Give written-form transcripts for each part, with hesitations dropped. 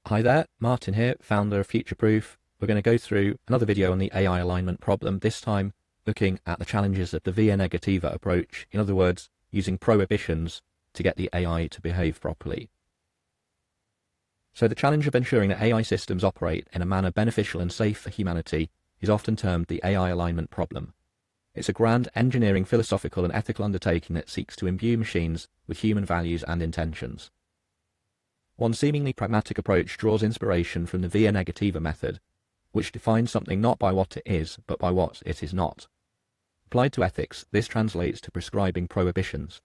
Hi there, Martin here, founder of FutureProof. We're going to go through another video on the AI alignment problem, this time looking at the challenges of the via negativa approach, in other words, using prohibitions to get the AI to behave properly. So the challenge of ensuring that AI systems operate in a manner beneficial and safe for humanity is often termed the AI alignment problem. It's a grand engineering, philosophical and ethical undertaking that seeks to imbue machines with human values and intentions. One seemingly pragmatic approach draws inspiration from the via negativa method, which defines something not by what it is, but by what it is not. Applied to ethics, this translates to prescribing prohibitions,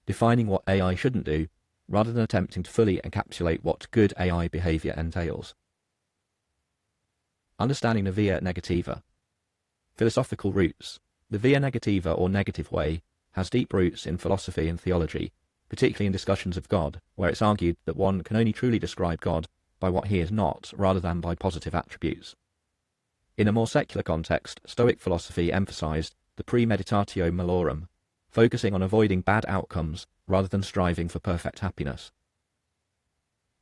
defining what AI shouldn't do, rather than attempting to fully encapsulate what good AI behaviour entails. Understanding the via negativa. Philosophical roots. The via negativa, or negative way, has deep roots in philosophy and theology, particularly in discussions of God, where it's argued that one can only truly describe God by what he is not, rather than by positive attributes. In a more secular context, Stoic philosophy emphasized the premeditatio malorum, focusing on avoiding bad outcomes rather than striving for perfect happiness.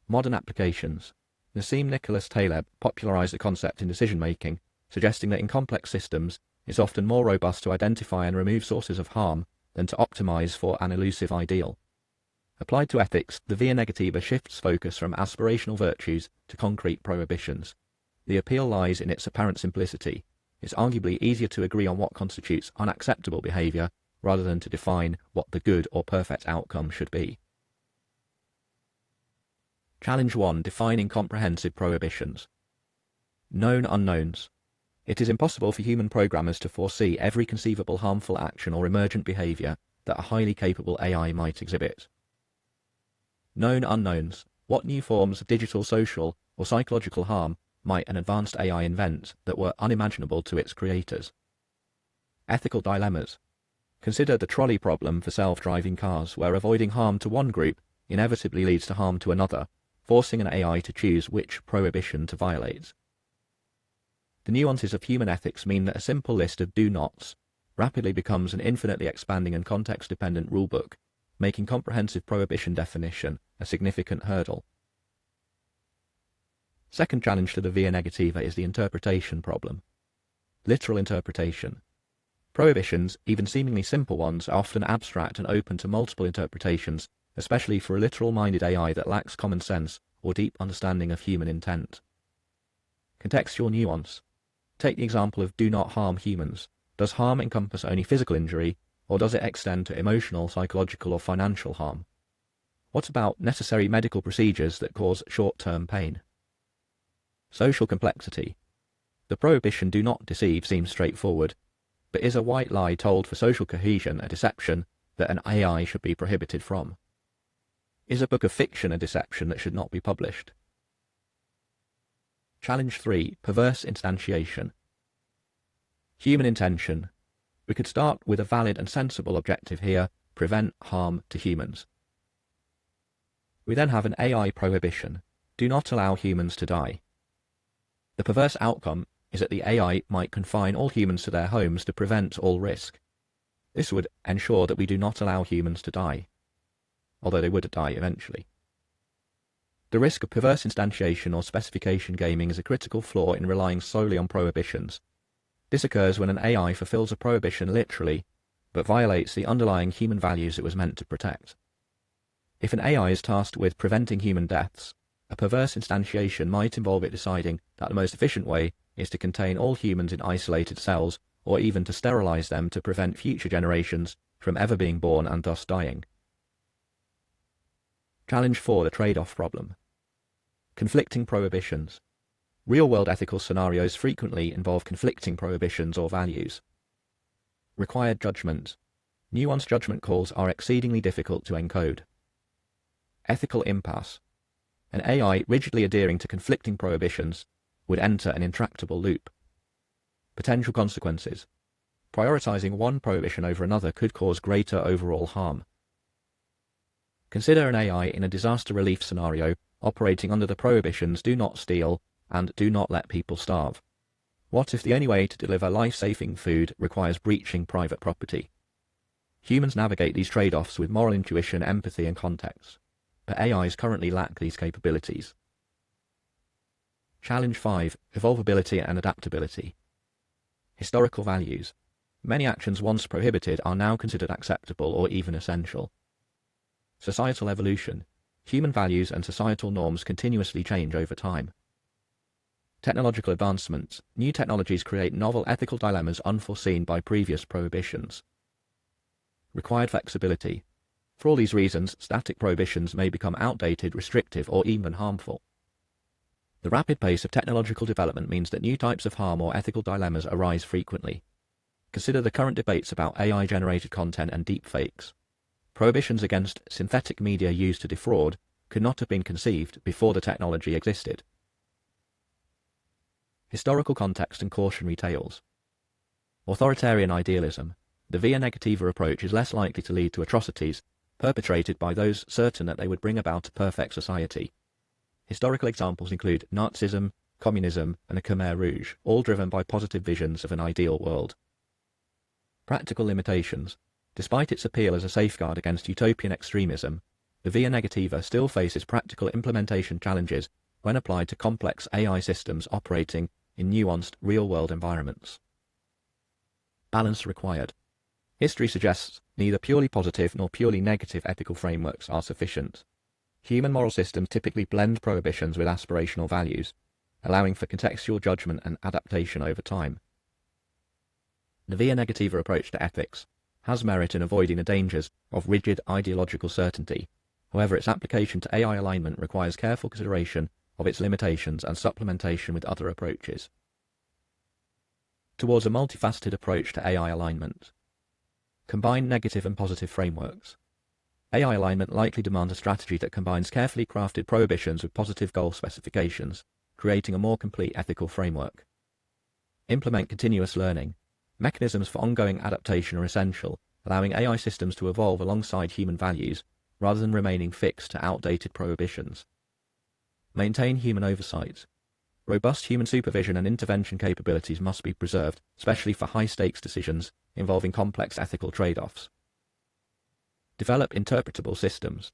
Modern applications. Nassim Nicholas Taleb popularized the concept in decision-making, suggesting that in complex systems, it's often more robust to identify and remove sources of harm than to optimize for an elusive ideal. Applied to ethics, the via negativa shifts focus from aspirational virtues to concrete prohibitions. The appeal lies in its apparent simplicity. It's arguably easier to agree on what constitutes unacceptable behaviour rather than to define what the good or perfect outcome should be. Challenge 1. Defining comprehensive prohibitions. Known unknowns. It is impossible for human programmers to foresee every conceivable harmful action or emergent behaviour that a highly capable AI might exhibit. Known unknowns. What new forms of digital, social, or psychological harm might an advanced AI invent that were unimaginable to its creators? Ethical dilemmas. Consider the trolley problem for self-driving cars, where avoiding harm to one group inevitably leads to harm to another, forcing an AI to choose which prohibition to violate. The nuances of human ethics mean that a simple list of do-nots rapidly becomes an infinitely expanding and context-dependent rulebook, making comprehensive prohibition definition a significant hurdle. Second challenge to the via negativa is the interpretation problem. Literal interpretation. Prohibitions, even seemingly simple ones, are often abstract and open to multiple interpretations, especially for a literal-minded AI that lacks common sense or deep understanding of human intent. Contextual nuance. Take the example of do not harm humans. Does harm encompass only physical injury, or does it extend to emotional, psychological or financial harm? What about necessary medical procedures that cause short-term pain? Social complexity. The prohibition do not deceive seems straightforward, but is a white lie told for social cohesion a deception that an AI should be prohibited from? Is a book of fiction a deception that should not be published? Challenge 3. Perverse Instantiation. Human intention. We could start with a valid and sensible objective here: prevent harm to humans. We then have an AI prohibition: do not allow humans to die. The perverse outcome is that the AI might confine all humans to their homes to prevent all risk. This would ensure that we do not allow humans to die, although they would die eventually. The risk of perverse instantiation or specification gaming is a critical flaw in relying solely on prohibitions. This occurs when an AI fulfills a prohibition literally, but violates the underlying human values it was meant to protect. If an AI is tasked with preventing human deaths, a perverse instantiation might involve it deciding that the most efficient way is to contain all humans in isolated cells, or even to sterilize them to prevent future generations from ever being born and thus dying. Challenge 4. The trade-off problem. Conflicting prohibitions. Real-world ethical scenarios frequently involve conflicting prohibitions or values. Required judgment. Nuanced judgment calls are exceedingly difficult to encode. Ethical impasse. An AI rigidly adhering to conflicting prohibitions would enter an intractable loop. Potential consequences. Prioritizing one prohibition over another could cause greater overall harm. Consider an AI in a disaster relief scenario operating under the prohibitions do not steal and do not let people starve. What if the only way to deliver life-saving food requires breaching private property? Humans navigate these trade-offs with moral intuition, empathy and context, but AIs currently lack these capabilities. Challenge 5. Evolvability and Adaptability. Historical values. Many actions once prohibited are now considered acceptable or even essential. Societal evolution. Human values and societal norms continuously change over time. Technological advancements. New technologies create novel ethical dilemmas unforeseen by previous prohibitions. Required flexibility. For all these reasons, static prohibitions may become outdated, restrictive, or even harmful. The rapid pace of technological development means that new types of harm or ethical dilemmas arise frequently. Consider the current debates about AI-generated content and deepfakes. Prohibitions against synthetic media used to defraud could not have been conceived before the technology existed. Historical context and cautionary tales. Authoritarian idealism. The via negativa approach is less likely to lead to atrocities perpetrated by those certain that they would bring about a perfect society. Historical examples include Nazism, communism, and the Khmer Rouge, all driven by positive visions of an ideal world. Practical limitations. Despite its appeal as a safeguard against utopian extremism, the via negativa still faces practical implementation challenges when applied to complex AI systems operating in nuanced real-world environments. Balance required. History suggests neither purely positive nor purely negative ethical frameworks are sufficient. Human moral systems typically blend prohibitions with aspirational values, allowing for contextual judgment and adaptation over time. The via negativa approach to ethics has merit in avoiding the dangers of rigid ideological certainty. However, its application to AI alignment requires careful consideration of its limitations and supplementation with other approaches. Towards a multifaceted approach to AI alignment. Combine negative and positive frameworks. AI alignment likely demands a strategy that combines carefully crafted prohibitions with positive goal specifications, creating a more complete ethical framework. Implement continuous learning. Mechanisms for ongoing adaptation are essential, allowing AI systems to evolve alongside human values, rather than remaining fixed to outdated prohibitions. Maintain human oversight. Robust human supervision and intervention capabilities must be preserved, especially for high-stakes decisions involving complex ethical trade-offs. Develop interpretable systems.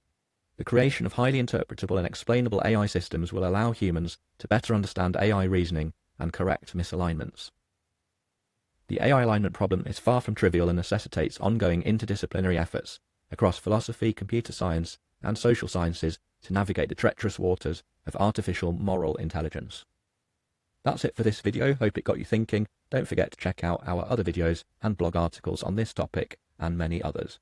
The creation of highly interpretable and explainable AI systems will allow humans to better understand AI reasoning and correct misalignments. The AI alignment problem is far from trivial and necessitates ongoing interdisciplinary efforts across philosophy, computer science, and social sciences to navigate the treacherous waters of artificial moral intelligence. That's it for this video. Hope it got you thinking. Don't forget to check out our other videos and blog articles on this topic and many others.